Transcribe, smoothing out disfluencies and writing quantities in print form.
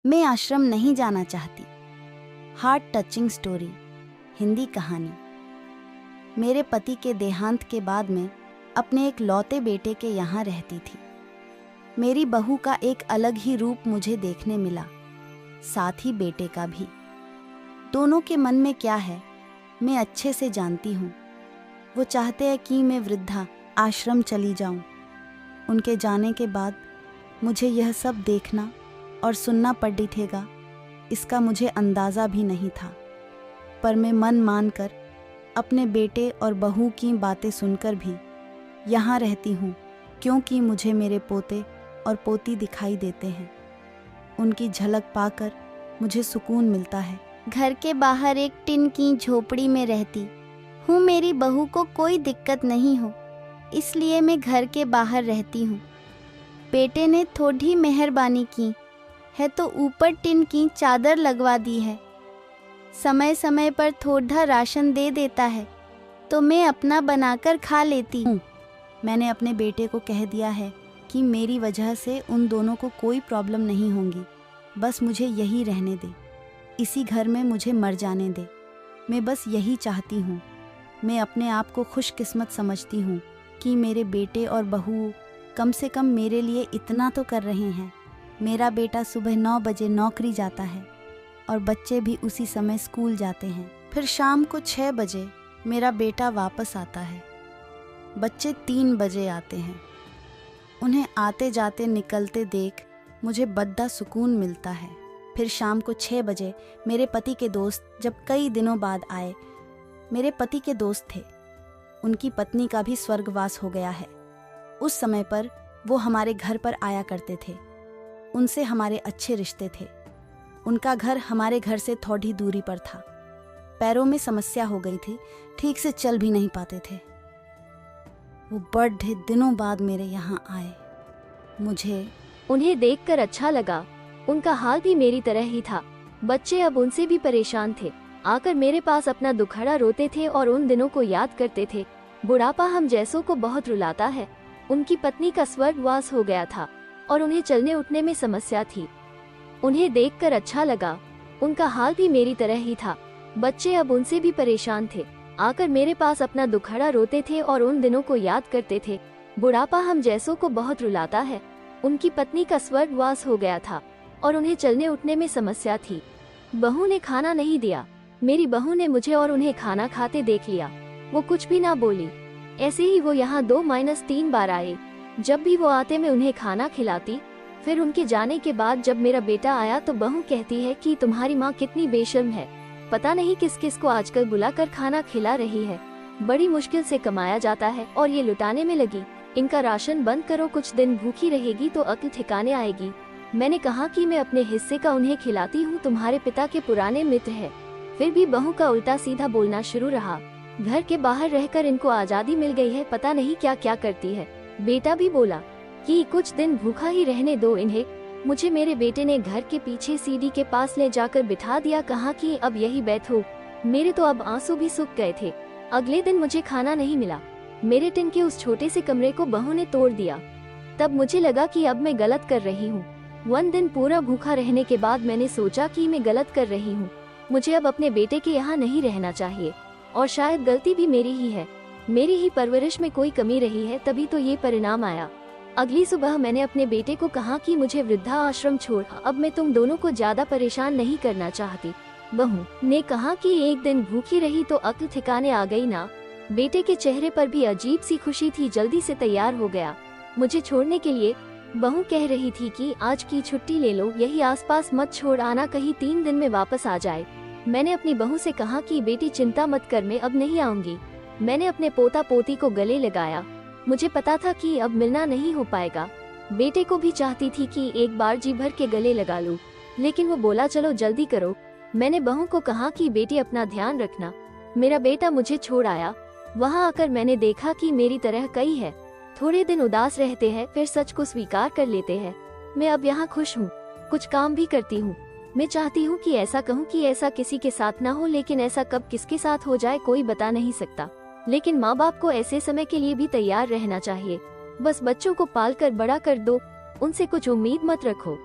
मैं आश्रम नहीं जाना चाहती। हार्ट टचिंग स्टोरी, हिंदी कहानी। मेरे पति के देहांत के बाद मैं अपने एक लौते बेटे के यहाँ रहती थी। मेरी बहू का एक अलग ही रूप मुझे देखने मिला, साथ ही बेटे का भी। दोनों के मन में क्या है मैं अच्छे से जानती हूँ। वो चाहते हैं कि मैं वृद्धा आश्रम चली जाऊँ। उनके जाने के बाद मुझे यह सब देखना और सुनना पड़ेगा, इसका मुझे अंदाज़ा भी नहीं था। पर मैं मन मानकर अपने बेटे और बहू की बातें सुनकर भी यहाँ रहती हूँ, क्योंकि मुझे मेरे पोते और पोती दिखाई देते हैं। उनकी झलक पाकर मुझे सुकून मिलता है। घर के बाहर एक टिन की झोपड़ी में रहती हूँ। मेरी बहू को कोई दिक्कत नहीं हो, इसलिए मैं घर के बाहर रहती हूँ। बेटे ने थोड़ी मेहरबानी की है तो ऊपर टिन की चादर लगवा दी है। समय समय पर थोड़ा राशन दे देता है तो मैं अपना बनाकर खा लेती हूँ। मैंने अपने बेटे को कह दिया है कि मेरी वजह से उन दोनों को कोई प्रॉब्लम नहीं होगी। बस मुझे यही रहने दे, इसी घर में मुझे मर जाने दे। मैं बस यही चाहती हूँ। मैं अपने आप को खुशकिस्मत समझती हूँ कि मेरे बेटे और बहू कम से कम मेरे लिए इतना तो कर रहे हैं। मेरा बेटा सुबह 9 बजे नौकरी जाता है और बच्चे भी उसी समय स्कूल जाते हैं। फिर शाम को 6 बजे मेरा बेटा वापस आता है। बच्चे 3 बजे आते हैं। उन्हें आते जाते निकलते देख मुझे बड़ा सुकून मिलता है। फिर शाम को 6 बजे मेरे पति के दोस्त जब कई दिनों बाद आए। मेरे पति के दोस्त थे, उनकी पत्नी का भी स्वर्गवास हो गया है। उस समय पर वो हमारे घर पर आया करते थे। उनसे हमारे अच्छे रिश्ते थे। उनका घर हमारे घर से थोड़ी दूरी पर था। पैरों में समस्या हो गई थी, ठीक से चल भी नहीं पाते थे। वो बड़े दिनों बाद मेरे यहाँ आए। मुझे उन्हें देखकर अच्छा लगा। उनका हाल भी मेरी तरह ही था। बच्चे अब उनसे भी परेशान थे। आकर मेरे पास अपना दुखड़ा रोते थे और उन दिनों को याद करते थे। बुढ़ापा हम जैसों को बहुत रुलाता है। उनकी पत्नी का स्वर्गवास हो गया था और उन्हें चलने उठने में समस्या थी। उन्हें देखकर अच्छा लगा। उनका हाल भी मेरी तरह ही था। बच्चे अब उनसे भी परेशान थे। आकर मेरे पास अपना दुखड़ा रोते थे और उन दिनों को याद करते थे। बुढ़ापा हम जैसों को बहुत रुलाता है। उनकी पत्नी का स्वर्गवास हो गया था और उन्हें चलने उठने में समस्या थी। बहू ने खाना नहीं दिया। मेरी बहू ने मुझे और उन्हें खाना खाते देख लिया। वो कुछ भी ना बोली। ऐसे ही वो यहाँ 2-3 बार आए। जब भी वो आते मैं उन्हें खाना खिलाती। फिर उनके जाने के बाद जब मेरा बेटा आया तो बहू कहती है कि तुम्हारी माँ कितनी बेशर्म है, पता नहीं किस किस को आजकल बुलाकर खाना खिला रही है। बड़ी मुश्किल से कमाया जाता है और ये लुटाने में लगी। इनका राशन बंद करो, कुछ दिन भूखी रहेगी तो अक्ल ठिकाने आएगी। मैंने कहा कि मैं अपने हिस्से का उन्हें खिलाती हूँ, तुम्हारे पिता के पुराने मित्र है। फिर भी बहू का उल्टा सीधा बोलना शुरू रहा। घर के बाहर रहकर इनको आजादी मिल गई है, पता नहीं क्या क्या करती है। बेटा भी बोला कि कुछ दिन भूखा ही रहने दो इन्हें। मुझे मेरे बेटे ने घर के पीछे सीढ़ी के पास ले जाकर बिठा दिया। कहा कि अब यही बैठो। मेरे तो अब आंसू भी सूख गए थे। अगले दिन मुझे खाना नहीं मिला। मेरे टिन के उस छोटे से कमरे को बहू ने तोड़ दिया। तब मुझे लगा कि अब मैं गलत कर रही हूँ। 1 दिन पूरा भूखा रहने के बाद मैंने सोचा कि मैं गलत कर रही हूँ। मुझे अब अपने बेटे के यहाँ नहीं रहना चाहिए और शायद गलती भी मेरी ही है। मेरी ही परवरिश में कोई कमी रही है, तभी तो ये परिणाम आया। अगली सुबह मैंने अपने बेटे को कहा कि मुझे वृद्धा आश्रम छोड़, अब मैं तुम दोनों को ज्यादा परेशान नहीं करना चाहती। बहू ने कहा कि एक दिन भूखी रही तो अक्ल ठिकाने आ गई ना। बेटे के चेहरे पर भी अजीब सी खुशी थी, जल्दी से तैयार हो गया मुझे छोड़ने के लिए। बहू कह रही थी कि आज की छुट्टी ले लो, यही आसपास मत छोड़ आना, कहीं 3 दिन में वापस आ जाए। मैंने अपनी बहू से कहा कि बेटी चिंता मत कर, मैं अब नहीं आऊंगी। मैंने अपने पोता पोती को गले लगाया। मुझे पता था कि अब मिलना नहीं हो पाएगा। बेटे को भी चाहती थी कि एक बार जी भर के गले लगा लूं, लेकिन वो बोला चलो जल्दी करो। मैंने बहू को कहा कि बेटी अपना ध्यान रखना। मेरा बेटा मुझे छोड़ आया। वहाँ आकर मैंने देखा कि मेरी तरह कई है। थोड़े दिन उदास रहते हैं, फिर सच को स्वीकार कर लेते हैं। मैं अब यहाँ खुश हूँ, कुछ काम भी करती हूँ। मैं चाहती हूँ कि ऐसा कहूँ कि ऐसा किसी के साथ ना हो, लेकिन ऐसा कब किसके साथ हो जाए कोई बता नहीं सकता। लेकिन माँ बाप को ऐसे समय के लिए भी तैयार रहना चाहिए। बस बच्चों को पाल कर बड़ा कर दो, उनसे कुछ उम्मीद मत रखो।